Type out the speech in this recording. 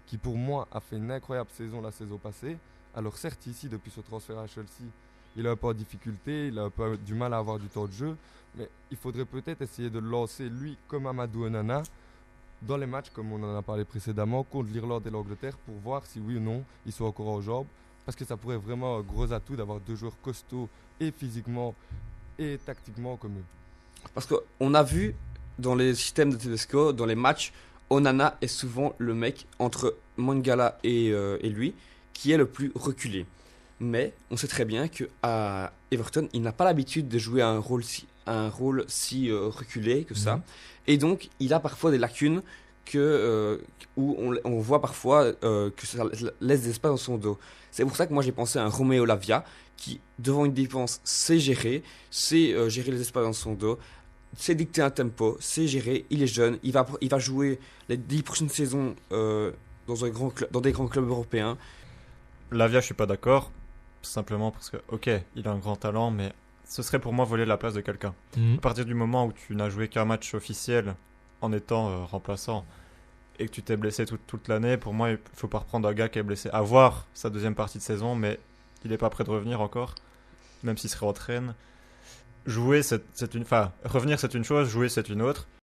qui pour moi a fait une incroyable saison la saison passée. Alors certes, ici, depuis ce transfert à Chelsea, il est un peu en difficulté, il a un peu du mal à avoir du temps de jeu, mais il faudrait peut-être essayer de le lancer, lui, comme Amadou Onana, dans les matchs, comme on en a parlé précédemment, contre l'Irlande et l'Angleterre, pour voir si oui ou non ils sont encore en jambes, parce que ça pourrait vraiment un gros atout d'avoir deux joueurs costauds et physiquement et tactiquement comme eux. Parce qu'on a vu dans les systèmes de Tedesco, dans les matchs, Onana est souvent le mec entre Mangala et lui qui est le plus reculé. Mais on sait très bien qu'à Everton, il n'a pas l'habitude de jouer un rôle si reculé que ça. Mhm. Et donc, il a parfois des lacunes où on voit parfois que ça laisse des espaces dans son dos. C'est pour ça que moi j'ai pensé à un Romeo Lavia qui, devant une défense, sait gérer les espaces dans son dos, sait dicter un tempo, sait gérer, il est jeune, il va jouer les 10 prochaines saisons dans des grands clubs européens. Lavia, je suis pas d'accord. Simplement parce que, ok, il a un grand talent, mais ce serait pour moi voler la place de quelqu'un. À partir du moment où tu n'as joué qu'un match officiel en étant remplaçant et que tu t'es blessé toute l'année, pour moi, il faut pas reprendre un gars qui est blessé. À voir sa deuxième partie de saison, mais il n'est pas prêt de revenir encore, même s'il se réentraîne. Revenir, c'est une chose, jouer, c'est une autre.